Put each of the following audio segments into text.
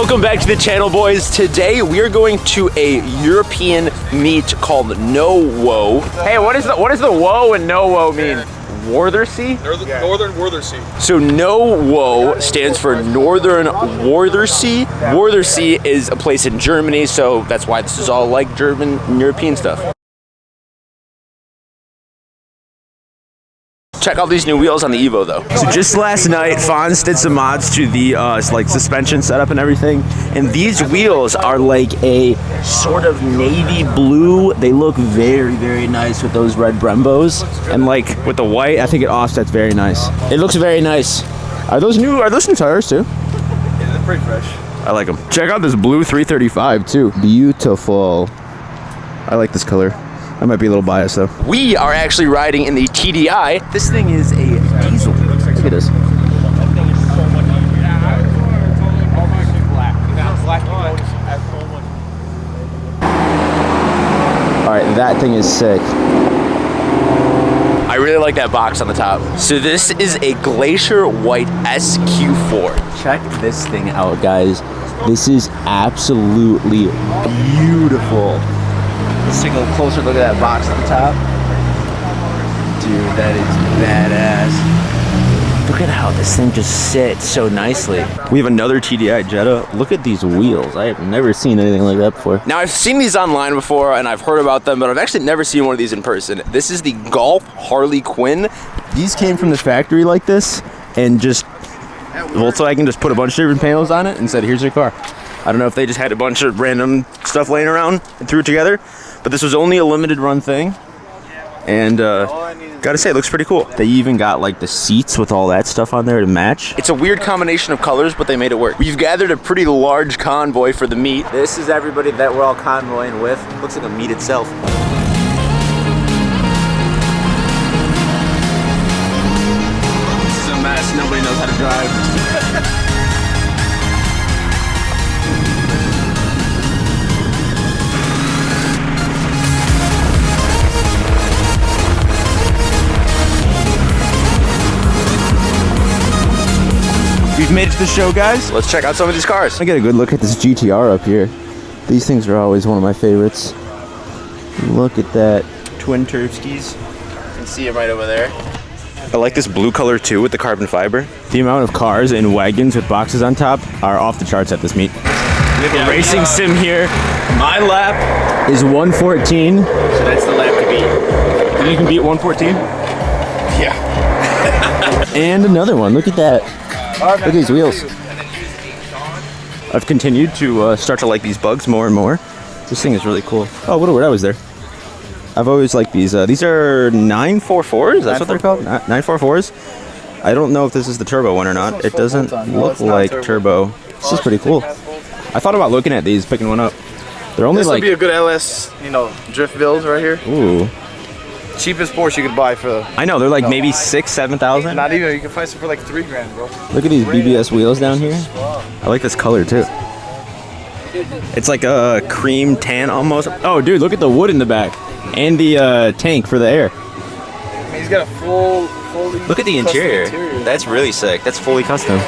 Welcome back to the channel, boys. Today we are going to a European meet called No Woe. Hey, what does the woe and no woe mean? Wörthersee? Northern Wörthersee. So No Woe stands for Northern Wörthersee. Wörthersee is a place in Germany, so that's why this is all like German and European stuff. Check out these new wheels on the Evo though. So just last night, Fonz did some mods to the like suspension setup and everything. And these wheels are like a sort of navy blue. They look very, very nice with those red Brembos. And like with the white, I think it offsets very nice. It looks very nice. Are those new tires too? Yeah, they're pretty fresh. I like them. Check out this blue 335 too. Beautiful. I like this color. I might be a little biased though. We are actually riding in the TDI. This thing is a diesel. Look at this. Alright, that thing is sick. I really like that box on the top. So this is a Glacier White SQ4. Check this thing out, guys. This is absolutely beautiful. Let's take a little closer look at that box on the top. Dude, that is badass. Look at how this thing just sits so nicely. We have another TDI Jetta. Look at these wheels. I have never seen anything like that before. Now, I've seen these online before and I've heard about them, but I've actually never seen one of these in person. This is the Golf Harley Quinn. These came from the factory like this, and just Volkswagen just put a bunch of different panels on it and said, here's your car. I don't know if they just had a bunch of random stuff laying around and threw it together, but this was only a limited run thing. And gotta say, it looks pretty cool. They even got like the seats with all that stuff on there to match. It's a weird combination of colors, but they made it work. We've gathered a pretty large convoy for the meet. This is everybody that we're all convoying with. Looks like a meet itself. This is a mess. Nobody knows how to drive. We've made it to the show, guys. Let's check out some of these cars. I get a good look at this GTR up here. These things are always one of my favorites. Look at that. Twin turf skis. You can see them right over there. I like this blue color too with the carbon fiber. The amount of cars and wagons with boxes on top are off the charts at this meet. We have a racing sim here. My lap is 114. So that's the lap to beat. Think you can beat 114? Yeah. And another one. Look at that. Look at these wheels. I've continued to start to like these bugs more and more. This thing is really cool. Oh, what a word I was there. I've always liked these. These are 944s? That's what they're called? 944s? I don't know if this is the turbo one or not. It doesn't look like turbo. This is pretty cool. I thought about looking at these, picking one up. They're only like... This would be a good LS, drift build right here. Ooh. Cheapest Porsche you could buy for... I know, they're like maybe 6,000, 7,000. Not even, you can find some for like $3,000, bro. Look at these BBS wheels down here. I like this color too. It's like a cream tan almost. Oh dude, look at the wood in the back. And the tank for the air. He's got a fully look at the interior. That's really sick. That's fully custom.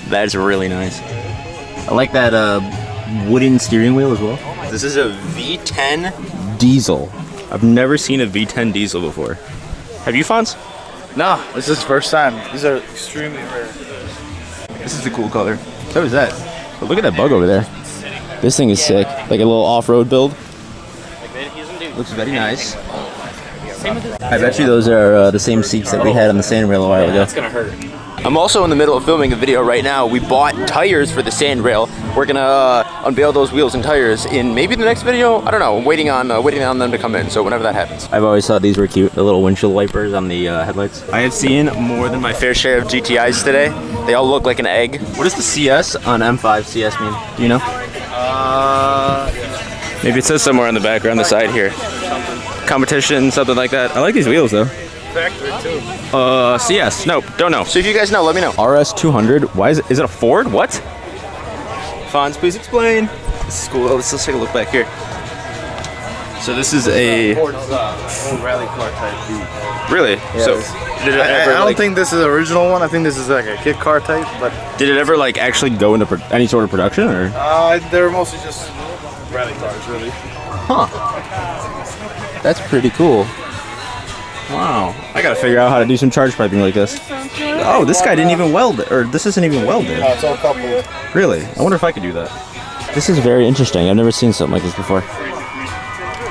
That's really nice. I like that wooden steering wheel as well. This is a V10 diesel. I've never seen a V10 diesel before. Have you, Fonz? No, this is the first time. These are extremely rare. This is a cool color. So is that. But look at that bug over there. This thing is sick. Like a little off-road build. Looks very nice. I bet you those are the same seats that we had on the sand rail a while ago. That's gonna hurt. I'm also in the middle of filming a video right now. We bought tires for the sand rail. We're gonna unveil those wheels and tires in maybe the next video. I don't know. I'm waiting on them to come in. So whenever that happens. I've always thought these were cute. The little windshield wipers on the headlights. I have seen more than my fair share of GTIs today. They all look like an egg. What does the CS on M5 CS mean? Do you know? Maybe it says somewhere on the back or on the side here. Competition, something like that. I like these wheels though. Factory too. CS. Nope, don't know. So if you guys know, let me know. RS200. Why is it? Is it a Ford? What? Fonz, please explain. This is cool. Let's take a look back here. So this is a rally car type beat. really. Yeah, So did it ever? I don't think this is the original one. I think this is like a kit car type, but Did it ever like actually go into any sort of production or? they're mostly just rally cars, really. Huh. That's pretty cool. Wow. I gotta figure out how to do some charge piping like this. Oh, this guy didn't even weld it, or this isn't even welded. It's all coupled. Really? I wonder if I could do that. This is very interesting. I've never seen something like this before.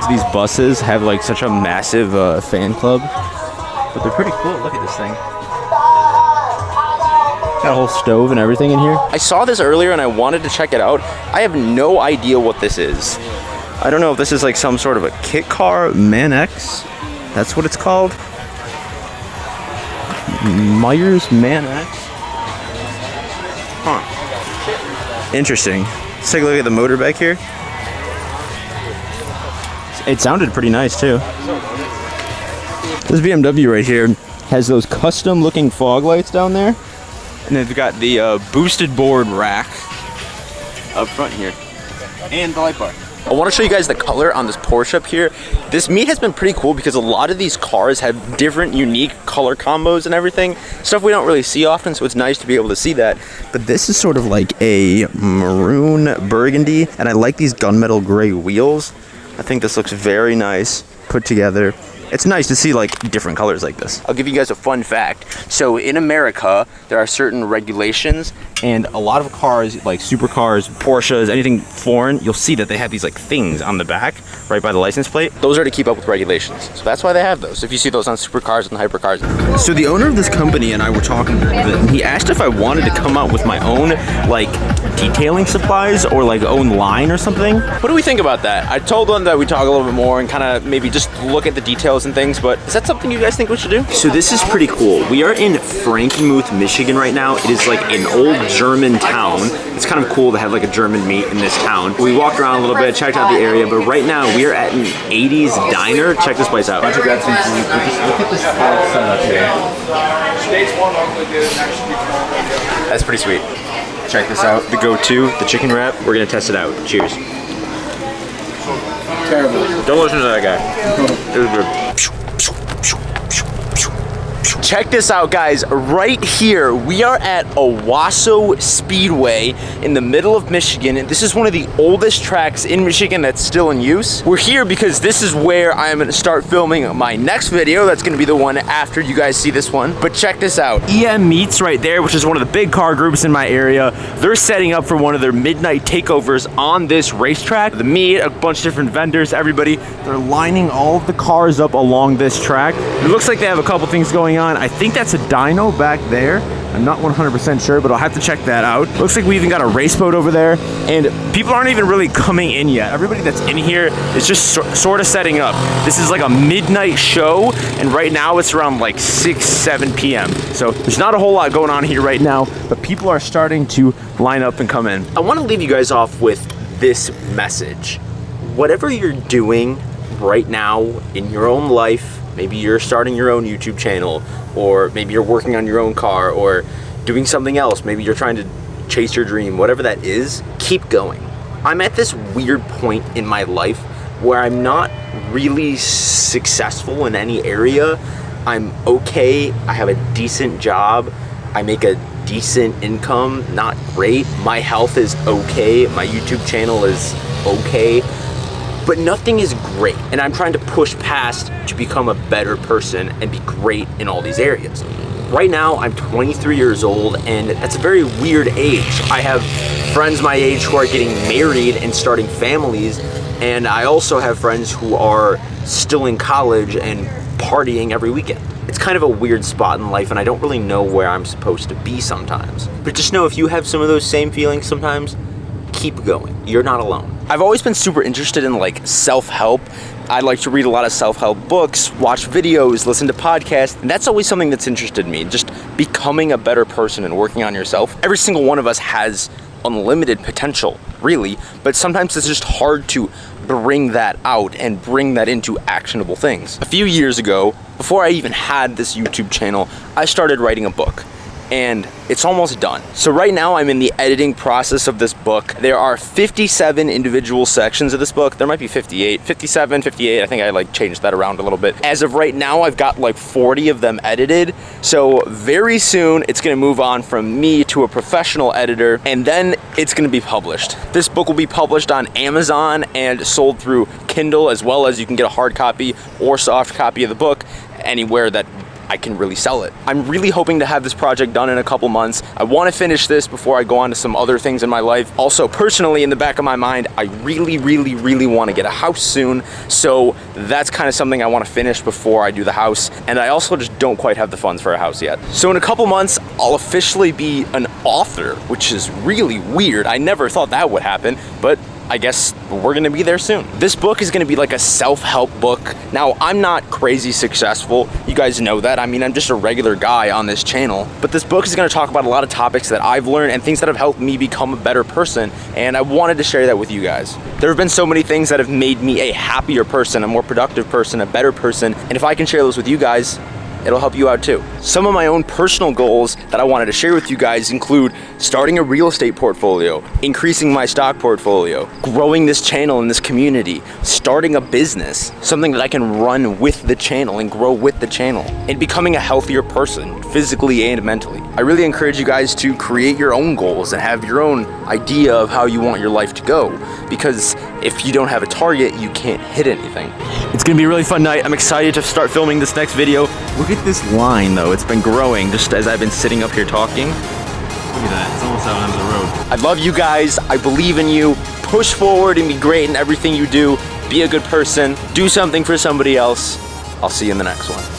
These buses have like such a massive fan club, but they're pretty cool. Look at this thing. Got a whole stove and everything in here. I saw this earlier and I wanted to check it out. I have no idea what this is. I don't know if this is like some sort of a kit car, Man X. That's what it's called. Myers Man X. Huh. Interesting. Let's take a look at the motor back here. It sounded pretty nice too. This BMW right here has those custom looking fog lights down there. And they've got the boosted board rack up front here. And the light bar. I want to show you guys the color on this Porsche up here. This meet has been pretty cool because a lot of these cars have different unique color combos and everything. Stuff we don't really see often, so it's nice to be able to see that. But this is sort of like a maroon burgundy, and I like these gunmetal gray wheels. I think this looks very nice put together. It's nice to see like different colors like this. I'll give you guys a fun fact. So in America, there are certain regulations, and a lot of cars, like supercars, Porsches, anything foreign, you'll see that they have these like things on the back, right by the license plate. Those are to keep up with regulations. So that's why they have those. If you see those on supercars and hypercars. So the owner of this company and I were talking a little bit, and he asked if I wanted to come out with my own like detailing supplies or like own line or something. What do we think about that? I told them that we talk a little bit more and kind of maybe just look at the details and things, but is that something you guys think we should do? So this is pretty cool. We are in Frankenmuth, Michigan right now. It is like an old German town. It's kind of cool to have like a German meet in this town. We walked around a little bit, checked out the area, but right now we are at an 80s diner. Check this place out. Just look at this setup here. That's pretty sweet. Check this out. The go-to, the chicken wrap. We're gonna test it out. Cheers. Terrible. Don't listen to that guy. It was good. Check this out, guys. Right here, we are at Owasso Speedway in the middle of Michigan. This is one of the oldest tracks in Michigan that's still in use. We're here because this is where I'm gonna start filming my next video. That's gonna be the one after you guys see this one. But check this out. EM Meets right there, which is one of the big car groups in my area. They're setting up for one of their midnight takeovers on this racetrack. The meet, a bunch of different vendors, everybody. They're lining all of the cars up along this track. It looks like they have a couple things going on. I think that's a dyno back there. I'm not 100% sure, but I'll have to check that out. Looks like we even got a race boat over there, and people aren't even really coming in yet. Everybody that's in here is just sort of setting up. This is like a midnight show, and right now it's around like 6, 7 p.m. So there's not a whole lot going on here right now, but people are starting to line up and come in. I want to leave you guys off with this message. Whatever you're doing right now in your own life, maybe you're starting your own YouTube channel, or maybe you're working on your own car, or doing something else. Maybe you're trying to chase your dream. Whatever that is, keep going. I'm at this weird point in my life where I'm not really successful in any area. I'm okay. I have a decent job. I make a decent income, not great. My health is okay. My YouTube channel is okay. But nothing is great, and I'm trying to push past to become a better person and be great in all these areas. Right now, I'm 23 years old, and that's a very weird age. I have friends my age who are getting married and starting families, and I also have friends who are still in college and partying every weekend. It's kind of a weird spot in life, and I don't really know where I'm supposed to be sometimes. But just know if you have some of those same feelings sometimes, keep going. You're not alone. I've always been super interested in like self-help. I like to read a lot of self-help books, watch videos, listen to podcasts, and that's always something that's interested me, just becoming a better person and working on yourself. Every single one of us has unlimited potential, really, but sometimes it's just hard to bring that out and bring that into actionable things. A few years ago, before I even had this YouTube channel, I started writing a book. and it's almost done. So right now I'm in the editing process of this book. There are 57 individual sections of this book. There might be 58, 57, 58. I think I like changed that around a little bit. As of right now, I've got like 40 of them edited. So very soon it's gonna move on from me to a professional editor, and then it's gonna be published. This book will be published on Amazon and sold through Kindle, as well as you can get a hard copy or soft copy of the book anywhere that I can really sell it. I'm really hoping to have this project done in a couple months. I want to finish this before I go on to some other things in my life. Also, personally, in the back of my mind, I really want to get a house soon. So that's kind of something I want to finish before I do the house. And I also just don't quite have the funds for a house yet. So in a couple months, I'll officially be an author, which is really weird. I never thought that would happen, but I guess we're gonna be there soon. This book is gonna be like a self-help book. Now, I'm not crazy successful. You guys know that. I mean, I'm just a regular guy on this channel. But this book is gonna talk about a lot of topics that I've learned and things that have helped me become a better person. And I wanted to share that with you guys. There have been so many things that have made me a happier person, a more productive person, a better person. And if I can share those with you guys, it'll help you out too. Some of my own personal goals that I wanted to share with you guys include starting a real estate portfolio, increasing my stock portfolio, growing this channel in this community, starting a business, something that I can run with the channel and grow with the channel, and becoming a healthier person, physically and mentally. I really encourage you guys to create your own goals and have your own idea of how you want your life to go, because if you don't have a target, you can't hit anything. It's gonna be a really fun night. I'm excited to start filming this next video. Look at this line though, it's been growing just as I've been sitting up here talking. Look at that, it's almost out onto the road. I love you guys, I believe in you. Push forward and be great in everything you do. Be a good person, do something for somebody else. I'll see you in the next one.